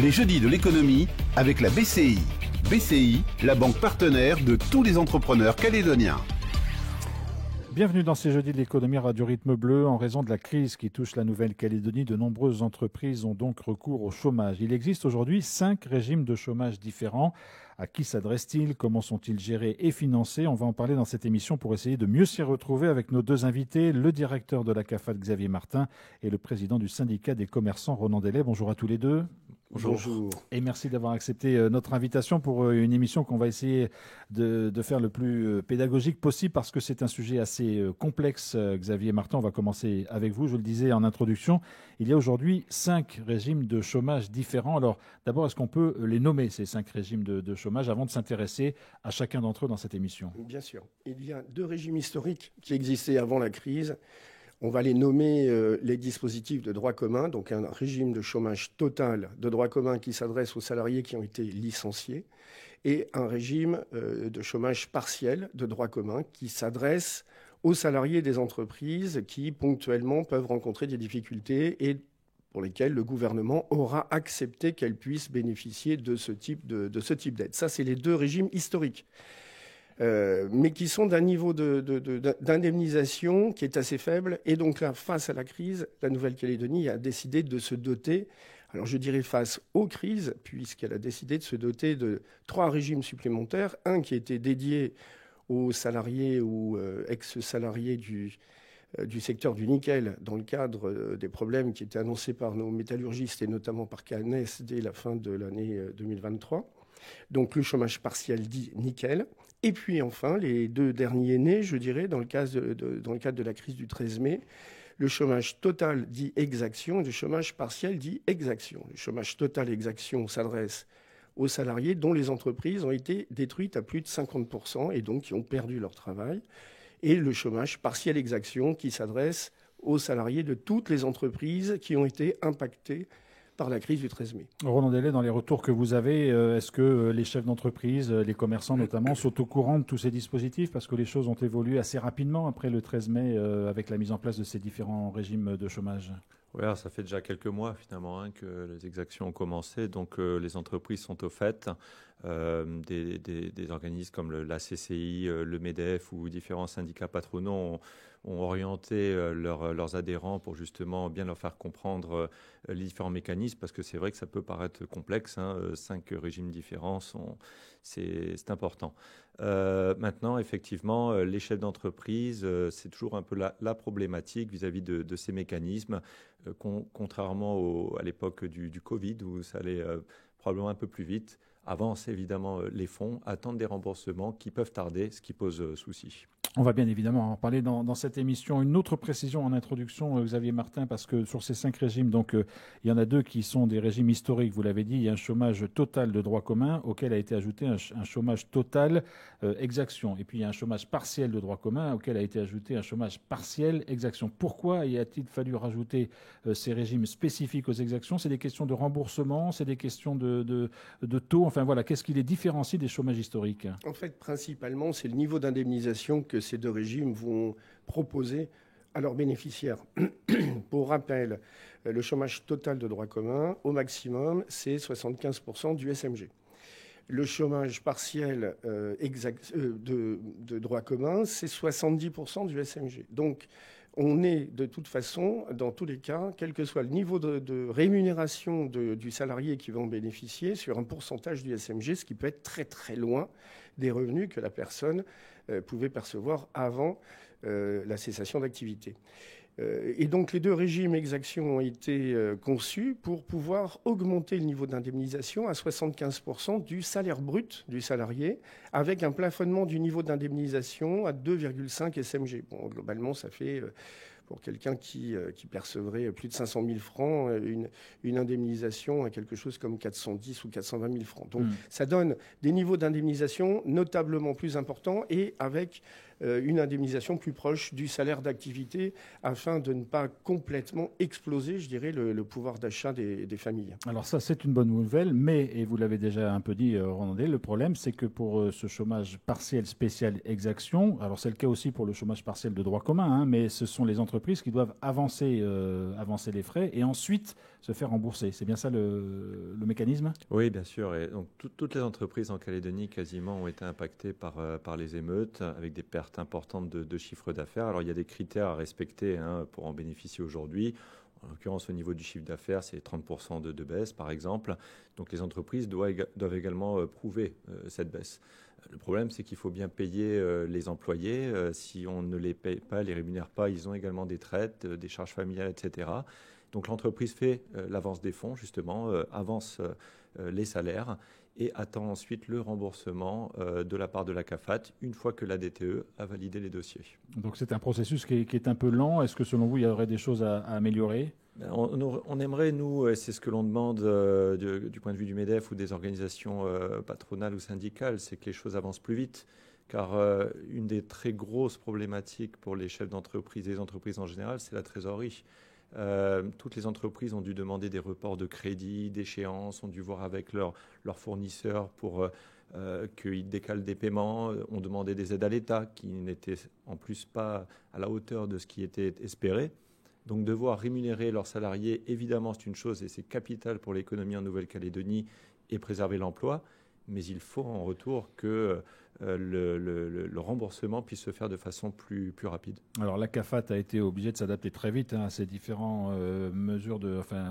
Les jeudis de l'économie avec la BCI. BCI, la banque partenaire de tous les entrepreneurs calédoniens. Bienvenue dans ces jeudis de l'économie Radio Rythme Bleu. En raison de la crise qui touche la Nouvelle-Calédonie, de nombreuses entreprises ont donc recours au chômage. Il existe aujourd'hui 5 régimes de chômage différents. À qui s'adressent-ils? Comment sont-ils gérés et financés? On va en parler dans cette émission pour essayer de mieux s'y retrouver avec nos deux invités, le directeur de la CAFAD Xavier Martin et le président du syndicat des commerçants Ronan Delay. Bonjour à tous les deux. Bonjour. Et merci d'avoir accepté notre invitation pour une émission qu'on va essayer de faire le plus pédagogique possible parce que c'est un sujet assez complexe. Xavier Martin, on va commencer avec vous. Je le disais en introduction, il y a aujourd'hui 5 régimes de chômage différents. Alors d'abord, est-ce qu'on peut les nommer, ces 5 régimes de chômage, avant de s'intéresser à chacun d'entre eux dans cette émission? Bien sûr. Il y a 2 régimes historiques qui existaient avant la crise. On va les nommer les dispositifs de droit commun, donc un régime de chômage total de droit commun qui s'adresse aux salariés qui ont été licenciés, et un régime de chômage partiel de droit commun qui s'adresse aux salariés des entreprises qui ponctuellement peuvent rencontrer des difficultés et pour lesquelles le gouvernement aura accepté qu'elles puissent bénéficier de ce type d'aide. Ça, c'est les 2 régimes historiques. Mais qui sont d'un niveau d'indemnisation qui est assez faible. Et donc là, face à la crise, la Nouvelle-Calédonie a décidé de se doter, alors je dirais face aux crises, puisqu'elle a décidé de se doter de 3 régimes supplémentaires. Un qui était dédié aux salariés ou ex-salariés du secteur du nickel, dans le cadre des problèmes qui étaient annoncés par nos métallurgistes et notamment par Canes dès la fin de l'année 2023. Donc le chômage partiel dit nickel. Et puis enfin, les 2 derniers nés, je dirais, dans le cadre de la crise du 13 mai, le chômage total dit exaction et le chômage partiel dit exaction. Le chômage total exaction s'adresse aux salariés dont les entreprises ont été détruites à plus de 50% et donc qui ont perdu leur travail. Et le chômage partiel exaction qui s'adresse aux salariés de toutes les entreprises qui ont été impactées par la crise du 13 mai. Ronan Delay, dans les retours que vous avez, est-ce que les chefs d'entreprise, les commerçants notamment, sont au courant de tous ces dispositifs? Parce que les choses ont évolué assez rapidement après le 13 mai avec la mise en place de ces différents régimes de chômage. Oui, alors ça fait déjà quelques mois finalement que les exactions ont commencé, donc les entreprises sont au fait. Des organismes comme la CCI, le MEDEF ou différents syndicats patronaux ont orienté leurs adhérents pour justement bien leur faire comprendre les différents mécanismes, parce que c'est vrai que ça peut paraître complexe, 5 régimes différents, c'est important. Maintenant, effectivement, les chefs d'entreprise, c'est toujours un peu la problématique vis-à-vis de ces mécanismes, contrairement à l'époque du Covid où ça allait probablement un peu plus vite. Avance évidemment les fonds, attendre des remboursements qui peuvent tarder, ce qui pose souci. On va bien évidemment en parler dans cette émission. Une autre précision en introduction, Xavier Martin, parce que sur ces 5 régimes, donc il y en a 2 qui sont des régimes historiques, vous l'avez dit. Il y a un chômage total de droit commun auquel a été ajouté un chômage total exaction. Et puis il y a un chômage partiel de droit commun auquel a été ajouté un chômage partiel exaction. Pourquoi y a-t-il fallu rajouter ces régimes spécifiques aux exactions? C'est des questions de remboursement, c'est des questions de taux. Enfin voilà, qu'est-ce qui les différencie des chômages historiques? En fait, principalement, c'est le niveau d'indemnisation que ces 2 régimes vont proposer à leurs bénéficiaires. Pour rappel, le chômage total de droit commun, au maximum, c'est 75% du SMG. Le chômage partiel de droit commun, c'est 70% du SMG. Donc, on est de toute façon, dans tous les cas, quel que soit le niveau de rémunération du salarié qui va en bénéficier, sur un pourcentage du SMG, ce qui peut être très très loin des revenus que la personne pouvait percevoir avant la cessation d'activité. Et donc les 2 régimes exactions ont été conçus pour pouvoir augmenter le niveau d'indemnisation à 75% du salaire brut du salarié, avec un plafonnement du niveau d'indemnisation à 2,5 SMG. Bon, globalement, ça fait, pour quelqu'un qui percevrait plus de 500 000 francs, une indemnisation à quelque chose comme 410 ou 420 000 francs. Donc ça donne des niveaux d'indemnisation notablement plus importants et avec une indemnisation plus proche du salaire d'activité afin de ne pas complètement exploser, je dirais, le pouvoir d'achat des familles. Alors ça, c'est une bonne nouvelle, mais, et vous l'avez déjà un peu dit, Ronan Delay, le problème, c'est que pour ce chômage partiel spécial exaction, alors c'est le cas aussi pour le chômage partiel de droit commun, hein, mais ce sont les entreprises qui doivent avancer les frais et ensuite se faire rembourser. C'est bien ça le mécanisme ? Oui, bien sûr. Et donc, toutes les entreprises en Calédonie quasiment ont été impactées par les émeutes, avec des pertes importantes de chiffre d'affaires. Alors, il y a des critères à respecter pour en bénéficier aujourd'hui. En l'occurrence, au niveau du chiffre d'affaires, c'est 30% de baisse, par exemple. Donc, les entreprises doivent également prouver cette baisse. Le problème, c'est qu'il faut bien payer les employés. Si on ne les paye pas, les rémunère pas, ils ont également des traites, des charges familiales, etc. Donc l'entreprise fait l'avance des fonds, justement, avance les salaires et attend ensuite le remboursement de la part de la CAFAT une fois que la DTE a validé les dossiers. Donc c'est un processus qui est un peu lent. Est-ce que selon vous, il y aurait des choses à améliorer ? On aimerait, nous, et c'est ce que l'on demande du point de vue du MEDEF ou des organisations patronales ou syndicales, c'est que les choses avancent plus vite. Car une des très grosses problématiques pour les chefs d'entreprise et les entreprises en général, c'est la trésorerie. Toutes les entreprises ont dû demander des reports de crédit, d'échéance, ont dû voir avec leurs fournisseurs pour qu'ils décalent des paiements, ont demandé des aides à l'État qui n'étaient en plus pas à la hauteur de ce qui était espéré. Donc devoir rémunérer leurs salariés, évidemment, c'est une chose et c'est capital pour l'économie en Nouvelle-Calédonie et préserver l'emploi. Mais il faut en retour que le remboursement puisse se faire de façon plus rapide. Alors la CAFAT a été obligée de s'adapter très vite à ces différents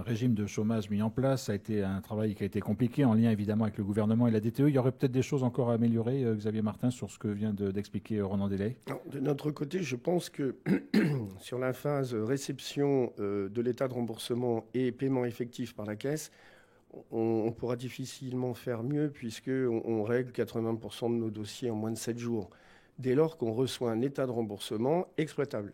régimes de chômage mis en place. Ça a été un travail qui a été compliqué en lien évidemment avec le gouvernement et la DTE. Il y aurait peut-être des choses encore à améliorer, Xavier Martin, sur ce que vient d'expliquer Ronan Delay. De notre côté, je pense que sur la phase réception de l'état de remboursement et paiement effectif par la Caisse, on pourra difficilement faire mieux puisqu'on règle 80% de nos dossiers en moins de 7 jours, dès lors qu'on reçoit un état de remboursement exploitable.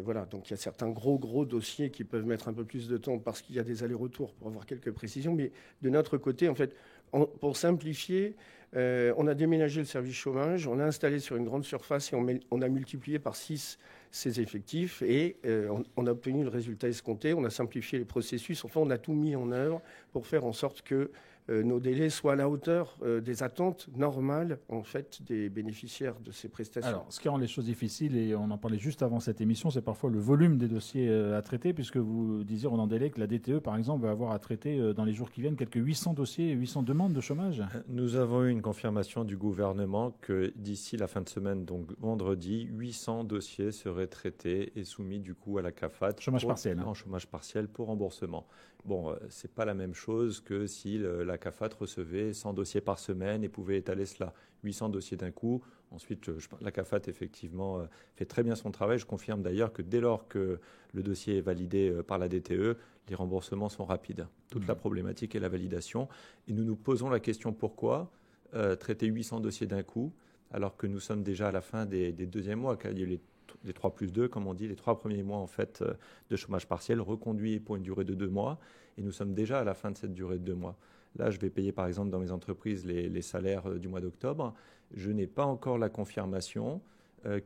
Voilà, donc il y a certains gros dossiers qui peuvent mettre un peu plus de temps parce qu'il y a des allers-retours pour avoir quelques précisions, mais de notre côté, en fait, pour simplifier, on a déménagé le service chômage, on l'a installé sur une grande surface et on a multiplié par 6 ses effectifs et on a obtenu le résultat escompté, on a simplifié les processus, enfin on a tout mis en œuvre pour faire en sorte que nos délais soient à la hauteur des attentes normales en fait des bénéficiaires de ces prestations. Alors, ce qui rend les choses difficiles, et on en parlait juste avant cette émission, c'est parfois le volume des dossiers à traiter, puisque vous disiez, Ronan Delay, que la DTE, par exemple, va avoir à traiter dans les jours qui viennent quelques 800 dossiers, 800 demandes de chômage. Nous avons eu une confirmation du gouvernement que d'ici la fin de semaine, donc vendredi, 800 dossiers seraient traités et soumis du coup à la CAFAT. Chômage partiel. En chômage partiel pour remboursement. Bon, c'est pas la même chose que si la CAFAT recevait 100 dossiers par semaine et pouvait étaler cela. 800 dossiers d'un coup. Ensuite, la CAFAT, effectivement, fait très bien son travail. Je confirme d'ailleurs que dès lors que le dossier est validé par la DTE, les remboursements sont rapides. Toute la problématique est la validation. Et nous nous posons la question pourquoi traiter 800 dossiers d'un coup alors que nous sommes déjà à la fin des deuxièmes mois, car il y a eu les 3+2, comme on dit, les 3 premiers mois en fait de chômage partiel reconduits pour une durée de 2 mois. Et nous sommes déjà à la fin de cette durée de 2 mois. Là, je vais payer par exemple dans mes entreprises les salaires du mois d'octobre. Je n'ai pas encore la confirmation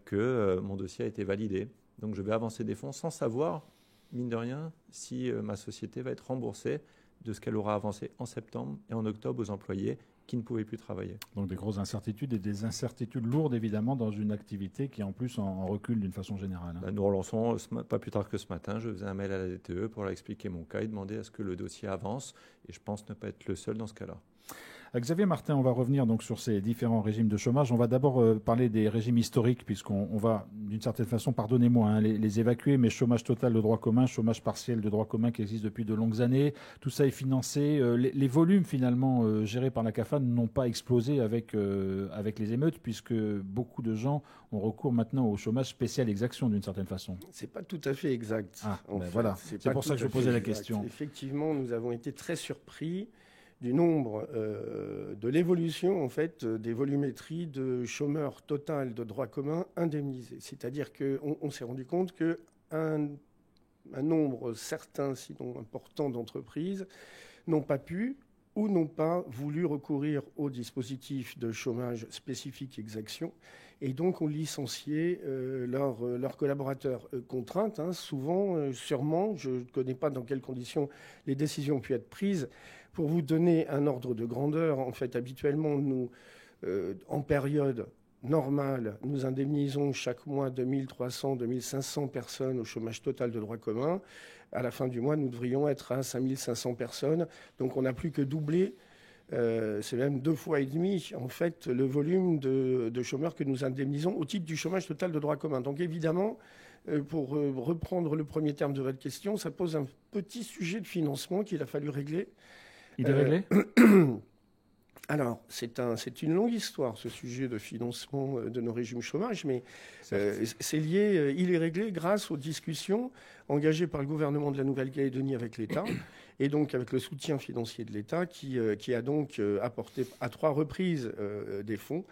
que mon dossier a été validé. Donc je vais avancer des fonds sans savoir, mine de rien, si ma société va être remboursée de ce qu'elle aura avancé en septembre et en octobre aux employés qui ne pouvaient plus travailler. Donc des grosses incertitudes et des incertitudes lourdes évidemment dans une activité qui en plus en recule d'une façon générale. Nous relançons, pas plus tard que ce matin, je faisais un mail à la DTE pour leur expliquer mon cas et demander à ce que le dossier avance. Et je pense ne pas être le seul dans ce cas-là. Xavier Martin, on va revenir donc sur ces différents régimes de chômage. On va d'abord parler des régimes historiques, puisqu'on va, d'une certaine façon, pardonnez-moi, les évacuer, mais chômage total de droit commun, chômage partiel de droit commun qui existe depuis de longues années. Tout ça est financé. Les volumes, finalement, gérés par la CAFAT n'ont pas explosé avec les émeutes, puisque beaucoup de gens ont recours maintenant au chômage spécial exaction, d'une certaine façon. C'est pas tout à fait exact. Voilà, c'est pour ça que je posais la question. Effectivement, nous avons été très surpris du nombre de l'évolution en fait des volumétries de chômeurs total de droit commun indemnisés. C'est-à-dire qu'on s'est rendu compte qu'un nombre certain, sinon important, d'entreprises n'ont pas pu ou n'ont pas voulu recourir au dispositif de chômage spécifique exaction et donc ont licencié leurs collaborateurs. Contraintes, souvent, sûrement, je ne connais pas dans quelles conditions les décisions ont pu être prises. Pour vous donner un ordre de grandeur, en fait, habituellement, nous, en période normale, nous indemnisons chaque mois 2300, 2500 personnes au chômage total de droit commun. À la fin du mois, nous devrions être à 5500 personnes. Donc on n'a plus que doublé, c'est même 2,5 fois, en fait, le volume de chômeurs que nous indemnisons au titre du chômage total de droit commun. Donc évidemment, pour reprendre le premier terme de votre question, ça pose un petit sujet de financement qu'il a fallu régler. Il est réglé ? Alors, c'est une longue histoire, ce sujet de financement de nos régimes chômage, mais c'est lié, il est réglé grâce aux discussions engagées par le gouvernement de la Nouvelle-Calédonie avec l'État, et donc avec le soutien financier de l'État qui a donc apporté à 3 reprises des fonds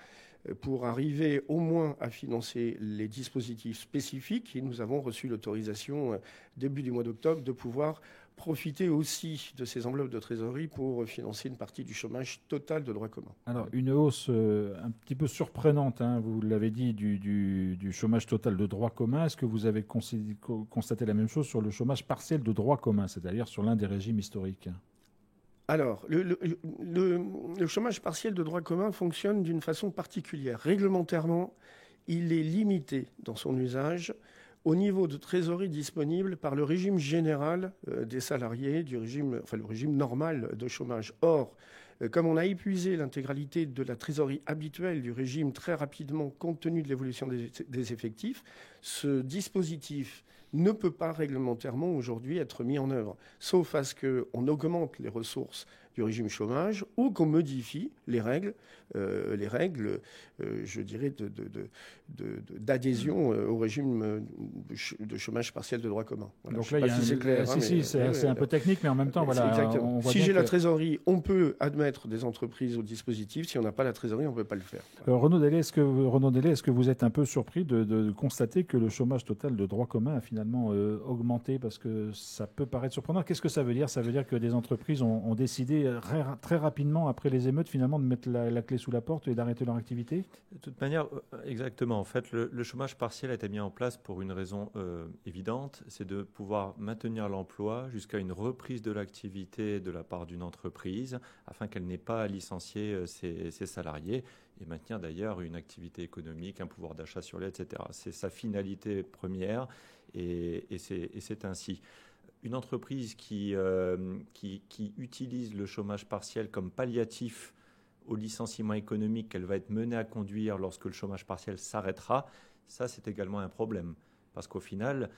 pour arriver au moins à financer les dispositifs spécifiques. Et nous avons reçu l'autorisation début du mois d'octobre de pouvoir profiter aussi de ces enveloppes de trésorerie pour financer une partie du chômage total de droit commun. Alors, une hausse un petit peu surprenante, vous l'avez dit, du chômage total de droit commun. Est-ce que vous avez constaté la même chose sur le chômage partiel de droit commun, c'est-à-dire sur l'un des régimes historiques ? Alors, le chômage partiel de droit commun fonctionne d'une façon particulière. Réglementairement, il est limité dans son usage au niveau de trésorerie disponible par le régime général des salariés, le régime normal de chômage. Or, comme on a épuisé l'intégralité de la trésorerie habituelle du régime très rapidement compte tenu de l'évolution des effectifs, ce dispositif ne peut pas réglementairement aujourd'hui être mis en œuvre, sauf à ce qu'on augmente les ressources du régime chômage ou qu'on modifie les règles, je dirais, d'adhésion au régime de chômage partiel de droit commun. Voilà. Donc là, il y a c'est un peu technique, mais en même temps, voilà. Exactement. Si j'ai la trésorerie, on peut admettre des entreprises au dispositif. Si on n'a pas la trésorerie, on ne peut pas le faire. Alors, Renaud Dellet, est-ce que vous êtes un peu surpris de constater que le chômage total de droit commun a finalement augmenté, parce que ça peut paraître surprenant. Qu'est-ce que ça veut dire ? Ça veut dire que des entreprises ont décidé très rapidement, après les émeutes, finalement, de mettre la clé sous la porte et d'arrêter leur activité ? De toute manière, exactement. En fait, le chômage partiel a été mis en place pour une raison évidente, c'est de pouvoir maintenir l'emploi jusqu'à une reprise de l'activité de la part d'une entreprise, afin qu'elle n'ait pas à licencier ses salariés et maintenir d'ailleurs une activité économique, un pouvoir d'achat sur les, etc. C'est sa finalité première et c'est ainsi. Une entreprise qui utilise le chômage partiel comme palliatif au licenciement économique qu'elle va être menée à conduire lorsque le chômage partiel s'arrêtera, ça c'est également un problème. Parce qu'au final,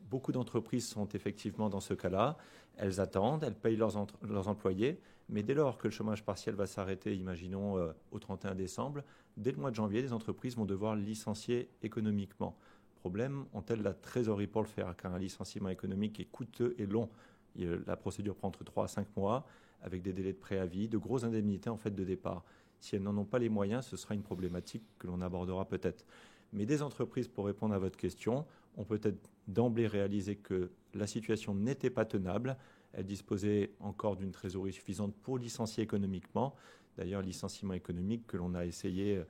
beaucoup d'entreprises sont effectivement dans ce cas-là. Elles attendent, elles payent leurs employés, mais dès lors que le chômage partiel va s'arrêter, imaginons au 31 décembre, dès le mois de janvier, les entreprises vont devoir licencier économiquement. Problème, ont-elles la trésorerie pour le faire ? Car un licenciement économique est coûteux et long. La procédure prend entre 3 à 5 mois, avec des délais de préavis, de grosses indemnités en fait de départ. Si elles n'en ont pas les moyens, ce sera une problématique que l'on abordera peut-être. Mais des entreprises, pour répondre à votre question, ont peut-être d'emblée réalisé que la situation n'était pas tenable. Elles disposaient encore d'une trésorerie suffisante pour licencier économiquement. D'ailleurs, licenciement économique que l'on a essayé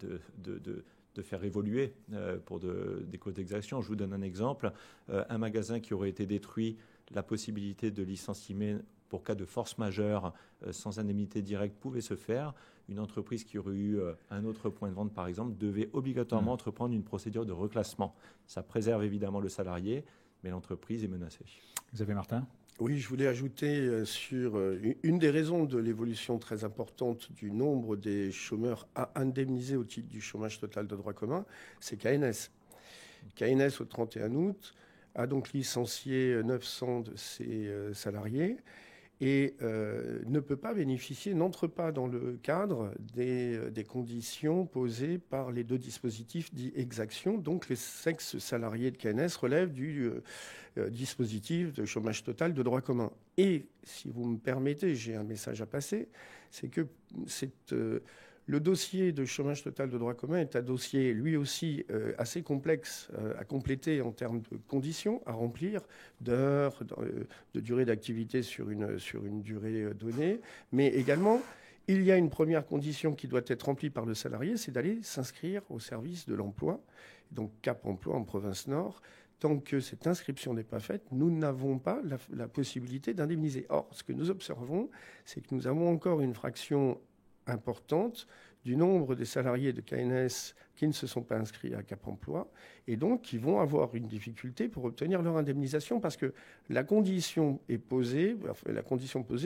de faire évoluer pour des causes d'exaction. Je vous donne un exemple. Un magasin qui aurait été détruit, la possibilité de licencier pour cas de force majeure sans indemnité directe pouvait se faire. Une entreprise qui aurait eu un autre point de vente, par exemple, devait obligatoirement entreprendre une procédure de reclassement. Ça préserve évidemment le salarié, mais l'entreprise est menacée. Xavier Martin ? Oui, je voulais ajouter sur une des raisons de l'évolution très importante du nombre des chômeurs à indemniser au titre du chômage total de droit commun, c'est KNS. KNS, au 31 août, a donc licencié 900 de ses salariés et ne peut pas bénéficier, n'entre pas dans le cadre des conditions posées par les 2 dispositifs dits exaction. Donc les ex-salariés de KNS relèvent du dispositif de chômage total de droit commun. Et si vous me permettez, j'ai un message à passer, c'est que Le dossier de chômage total de droit commun est un dossier, lui aussi, assez complexe à compléter en termes de conditions à remplir, d'heures, de durée d'activité sur une durée donnée, mais également, il y a une première condition qui doit être remplie par le salarié, c'est d'aller s'inscrire au service de l'emploi, donc Cap Emploi en province Nord. Tant que cette inscription n'est pas faite, nous n'avons pas la possibilité d'indemniser. Or, ce que nous observons, c'est que nous avons encore une fraction importante du nombre des salariés de KNS qui ne se sont pas inscrits à Cap Emploi et donc qui vont avoir une difficulté pour obtenir leur indemnisation parce que la condition posée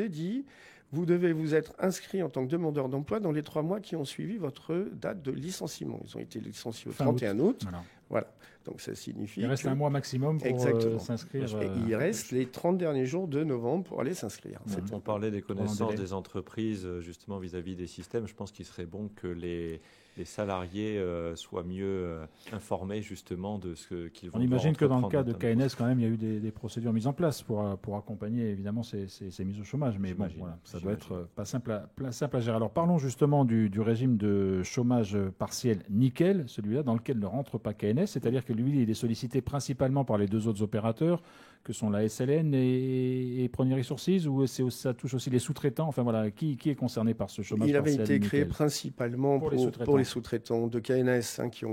dit vous devez vous être inscrit en tant que demandeur d'emploi dans les 3 mois qui ont suivi votre date de licenciement. Ils ont été licenciés au 31 août. Voilà. Donc ça signifie il reste un mois maximum pour s'inscrire. Et il reste les 30 derniers jours de novembre pour aller s'inscrire. On parlait des connaissances des entreprises justement vis-à-vis des systèmes. Je pense qu'il serait bon que les salariés soient mieux informés justement de ce qu'ils vont. On imagine que dans le cas de KNS, quand même, il y a eu des procédures mises en place pour accompagner évidemment ces mises au chômage. Mais bon, voilà, ça doit être pas simple à gérer. Alors parlons justement du régime de chômage partiel nickel, celui-là dans lequel ne rentre pas KNS, c'est-à-dire que lui, il est sollicité principalement par les 2 autres opérateurs, que sont la SLN et Premier Resources, ou ça touche aussi les sous-traitants. Enfin voilà, qui est concerné par ce chômage partiel? Il avait été créé principalement pour les sous-traitants de KNS qui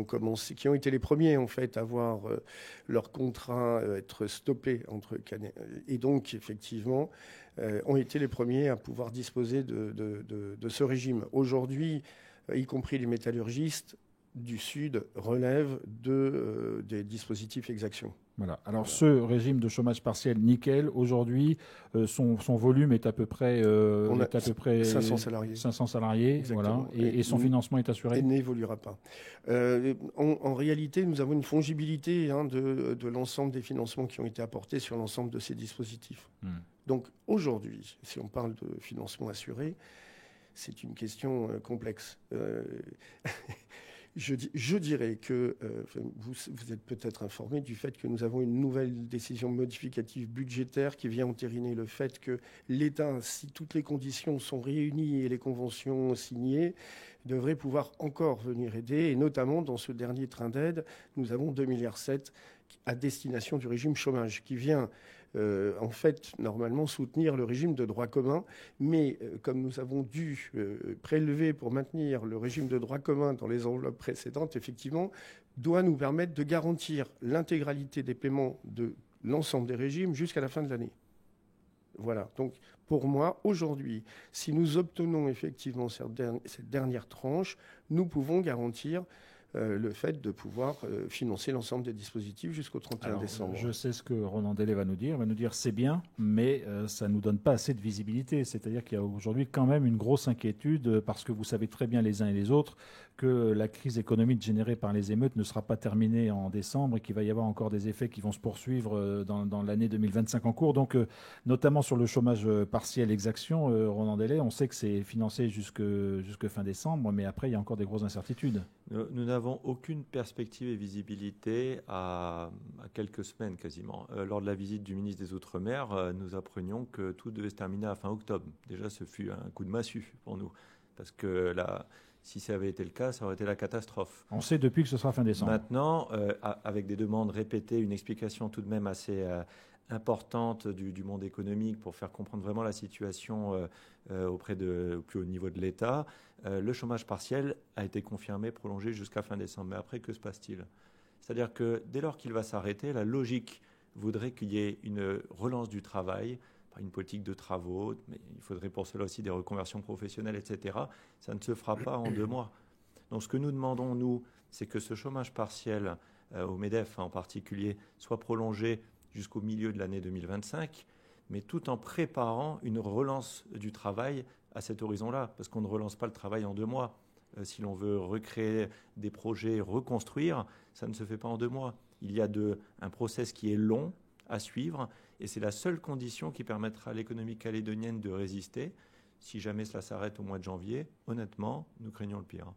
ont été les premiers en fait à voir leur contrat être stoppé entre KNS et donc effectivement ont été les premiers à pouvoir disposer de ce régime. Aujourd'hui, y compris les métallurgistes du Sud relèvent des dispositifs exactions. Voilà. Alors ce régime de chômage partiel nickel, aujourd'hui, son volume est à peu près, 500 salariés. 500 salariés, voilà. Et son financement est assuré. Et n'évoluera pas. En réalité, nous avons une fongibilité de l'ensemble des financements qui ont été apportés sur l'ensemble de ces dispositifs. Donc aujourd'hui, si on parle de financement assuré, c'est une question complexe. Je dirais que vous êtes peut-être informé du fait que nous avons une nouvelle décision modificative budgétaire qui vient entériner le fait que l'État, si toutes les conditions sont réunies et les conventions signées, devrait pouvoir encore venir aider. Et notamment, dans ce dernier train d'aide, nous avons 2,7 milliards à destination du régime chômage qui vient en fait, normalement, soutenir le régime de droit commun. Mais comme nous avons dû prélever pour maintenir le régime de droit commun dans les enveloppes précédentes, effectivement, doit nous permettre de garantir l'intégralité des paiements de l'ensemble des régimes jusqu'à la fin de l'année. Voilà. Donc, pour moi, aujourd'hui, si nous obtenons effectivement cette dernière tranche, nous pouvons garantir le fait de pouvoir financer l'ensemble des dispositifs jusqu'au 31 décembre. Je sais ce que Ronan Delay va nous dire. Il va nous dire c'est bien, mais ça ne nous donne pas assez de visibilité. C'est-à-dire qu'il y a aujourd'hui quand même une grosse inquiétude parce que vous savez très bien les uns et les autres que la crise économique générée par les émeutes ne sera pas terminée en décembre et qu'il va y avoir encore des effets qui vont se poursuivre dans l'année 2025 en cours. Donc, notamment sur le chômage partiel exaction, Ronan Delay, on sait que c'est financé jusque fin décembre, mais après, il y a encore des grosses incertitudes. Nous n'avons aucune perspective et visibilité à quelques semaines quasiment. Lors de la visite du ministre des Outre-mer, nous apprenions que tout devait se terminer à fin octobre. Déjà, ce fut un coup de massue pour nous, parce que si ça avait été le cas, ça aurait été la catastrophe. On sait depuis que ce sera fin décembre. Maintenant, avec des demandes répétées, une explication tout de même assez importante du monde économique pour faire comprendre vraiment la situation au plus haut niveau de l'État, le chômage partiel a été confirmé, prolongé jusqu'à fin décembre. Mais après, que se passe-t-il? C'est-à-dire que dès lors qu'il va s'arrêter, la logique voudrait qu'il y ait une relance du travail, par une politique de travaux, mais il faudrait pour cela aussi des reconversions professionnelles, etc. Ça ne se fera pas en 2 mois. Donc ce que nous demandons, nous, c'est que ce chômage partiel, au MEDEF en particulier, soit prolongé jusqu'au milieu de l'année 2025, mais tout en préparant une relance du travail à cet horizon-là, parce qu'on ne relance pas le travail en 2 mois. Si l'on veut recréer des projets, reconstruire, ça ne se fait pas en 2 mois. Il y a un process qui est long à suivre, et c'est la seule condition qui permettra à l'économie calédonienne de résister. Si jamais cela s'arrête au mois de janvier, honnêtement, nous craignons le pire.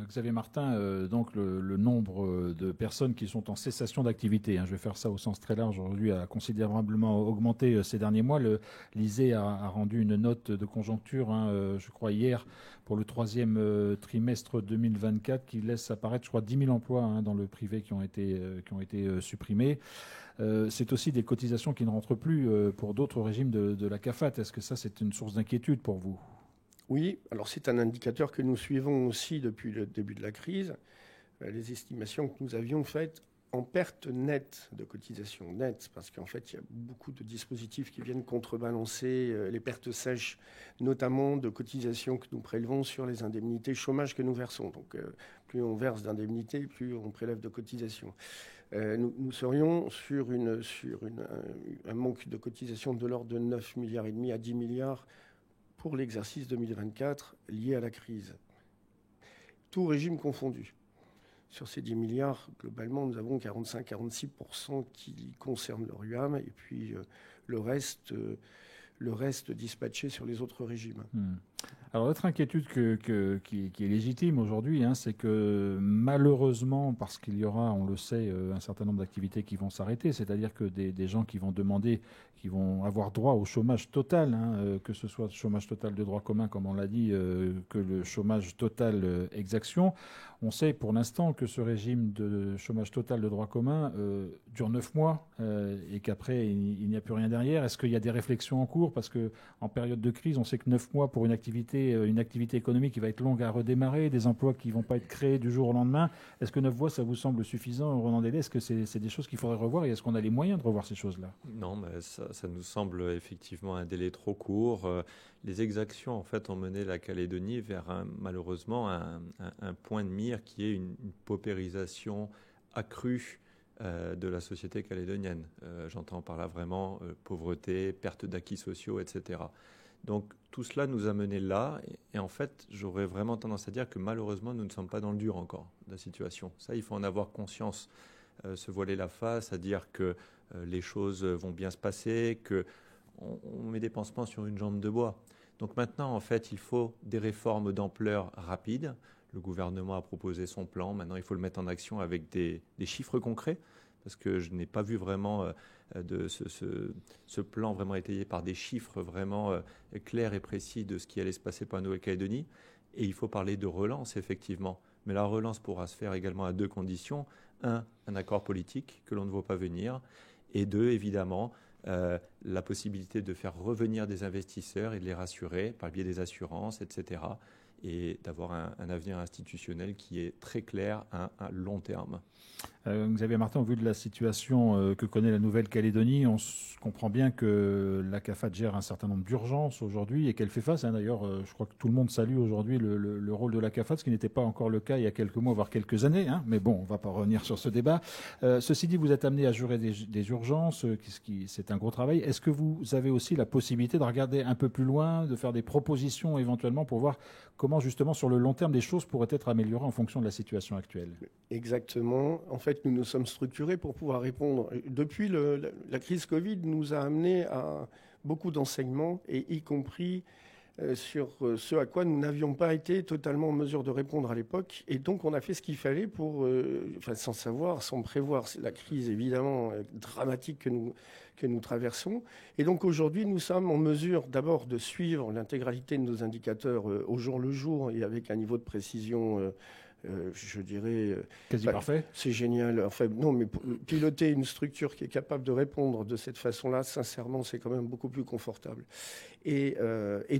Xavier Martin, donc le nombre de personnes qui sont en cessation d'activité, je vais faire ça au sens très large aujourd'hui, a considérablement augmenté ces derniers mois. L'ISEE a rendu une note de conjoncture, je crois hier, pour le troisième trimestre 2024, qui laisse apparaître, je crois, 10 000 emplois dans le privé qui ont été supprimés. C'est aussi des cotisations qui ne rentrent plus pour d'autres régimes de la CAFAT. Est-ce que ça, c'est une source d'inquiétude pour vous ? Oui, alors c'est un indicateur que nous suivons aussi depuis le début de la crise. Les estimations que nous avions faites en perte nette de cotisation, nette, parce qu'en fait, il y a beaucoup de dispositifs qui viennent contrebalancer les pertes sèches, notamment de cotisations que nous prélevons sur les indemnités chômage que nous versons. Donc, plus on verse d'indemnités, plus on prélève de cotisations. Nous serions sur un manque de cotisation de l'ordre de 9,5 milliards à 10 milliards pour l'exercice 2024 lié à la crise. Tout régime confondu. Sur ces 10 milliards, globalement, nous avons 45-46% qui concernent le RUAM et puis le reste dispatché sur les autres régimes. Alors, l'autre inquiétude qui est légitime aujourd'hui, c'est que malheureusement, parce qu'il y aura, on le sait, un certain nombre d'activités qui vont s'arrêter, c'est-à-dire que des gens qui vont demander, qui vont avoir droit au chômage total, que ce soit le chômage total de droit commun, comme on l'a dit, que le chômage total exaction. On sait pour l'instant que ce régime de chômage total de droit commun dure 9 mois et qu'après, il n'y a plus rien derrière. Est-ce qu'il y a des réflexions en cours ? Parce qu'en période de crise, on sait que 9 mois pour une activité économique qui va être longue à redémarrer, des emplois qui ne vont pas être créés du jour au lendemain. Est-ce que 9 mois, ça vous semble suffisant, Ronan Delay ? Est-ce que c'est des choses qu'il faudrait revoir et est-ce qu'on a les moyens de revoir ces choses-là ? Non, mais ça nous semble effectivement un délai trop court. Les exactions, en fait, ont mené la Calédonie vers malheureusement un point de mire qui est une paupérisation accrue de la société calédonienne. J'entends par là vraiment pauvreté, perte d'acquis sociaux, etc. Donc tout cela nous a mené là et en fait j'aurais vraiment tendance à dire que malheureusement nous ne sommes pas dans le dur encore de la situation. Ça il faut en avoir conscience, se voiler la face, à dire que les choses vont bien se passer, qu'on met des pansements sur une jambe de bois. Donc maintenant en fait il faut des réformes d'ampleur rapide. Le gouvernement a proposé son plan, maintenant il faut le mettre en action avec des chiffres concrets. Parce que je n'ai pas vu vraiment ce plan vraiment étayé par des chiffres vraiment clairs et précis de ce qui allait se passer pour la Nouvelle-Calédonie. Et il faut parler de relance, effectivement. Mais la relance pourra se faire également à deux conditions. Un accord politique que l'on ne voit pas venir. Et deux, évidemment, la possibilité de faire revenir des investisseurs et de les rassurer par le biais des assurances, etc. Et d'avoir un avenir institutionnel qui est très clair à long terme. Xavier Martin, au vu de la situation que connaît la Nouvelle-Calédonie, on comprend bien que la CAFAT gère un certain nombre d'urgences aujourd'hui et qu'elle fait face. D'ailleurs, je crois que tout le monde salue aujourd'hui le rôle de la CAFAT, ce qui n'était pas encore le cas il y a quelques mois, voire quelques années. Mais bon, on ne va pas revenir sur ce débat. Ceci dit, vous êtes amené à gérer des urgences, c'est un gros travail. Est-ce que vous avez aussi la possibilité de regarder un peu plus loin, de faire des propositions éventuellement pour voir comment justement sur le long terme des choses pourraient être améliorées en fonction de la situation actuelle ? Exactement. En fait, nous nous sommes structurés pour pouvoir répondre. Depuis la crise Covid nous a amené à beaucoup d'enseignements, et y compris sur ce à quoi nous n'avions pas été totalement en mesure de répondre à l'époque. Et donc, on a fait ce qu'il fallait pour, sans savoir, sans prévoir la crise évidemment dramatique que nous traversons. Et donc, aujourd'hui, nous sommes en mesure d'abord de suivre l'intégralité de nos indicateurs au jour le jour et avec un niveau de précision je dirais... quasi parfait. C'est génial. Enfin, non, mais piloter une structure qui est capable de répondre de cette façon-là, sincèrement, c'est quand même beaucoup plus confortable. Et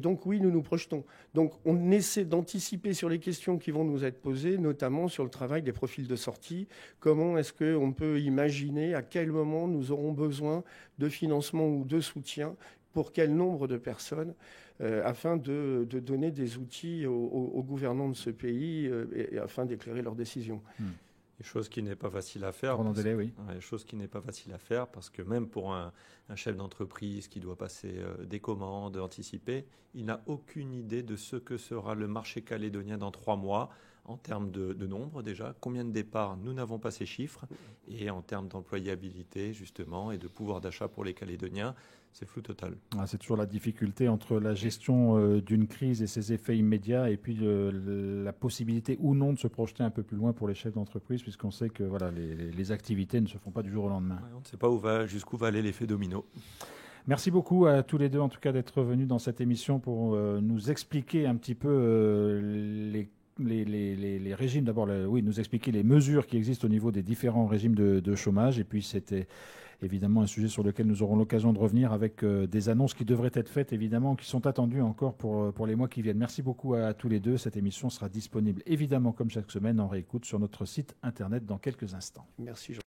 donc, oui, nous nous projetons. Donc, on essaie d'anticiper sur les questions qui vont nous être posées, notamment sur le travail des profils de sortie. Comment est-ce qu'on peut imaginer à quel moment nous aurons besoin de financement ou de soutien pour quel nombre de personnes, afin de donner des outils aux gouvernants de ce pays et afin d'éclairer leurs décisions. Chose qui n'est pas facile à faire. Oui. Chose qui n'est pas facile à faire parce que même pour un un chef d'entreprise qui doit passer des commandes, anticiper, il n'a aucune idée de ce que sera le marché calédonien dans 3 mois, en termes de nombre déjà, combien de départs, nous n'avons pas ces chiffres, et en termes d'employabilité justement et de pouvoir d'achat pour les Calédoniens, c'est flou total. C'est toujours la difficulté entre la gestion d'une crise et ses effets immédiats et puis la possibilité ou non de se projeter un peu plus loin pour les chefs d'entreprise, puisqu'on sait que voilà, les activités ne se font pas du jour au lendemain. Ouais, on ne sait pas jusqu'où va aller l'effet domino. Merci beaucoup à tous les deux en tout cas d'être venus dans cette émission pour nous expliquer un petit peu les régimes, d'abord, nous expliquer les mesures qui existent au niveau des différents régimes de chômage. Et puis, c'était évidemment un sujet sur lequel nous aurons l'occasion de revenir avec des annonces qui devraient être faites, évidemment, qui sont attendues encore pour les mois qui viennent. Merci beaucoup à tous les deux. Cette émission sera disponible, évidemment, comme chaque semaine, en réécoute sur notre site internet dans quelques instants. Merci, Jean.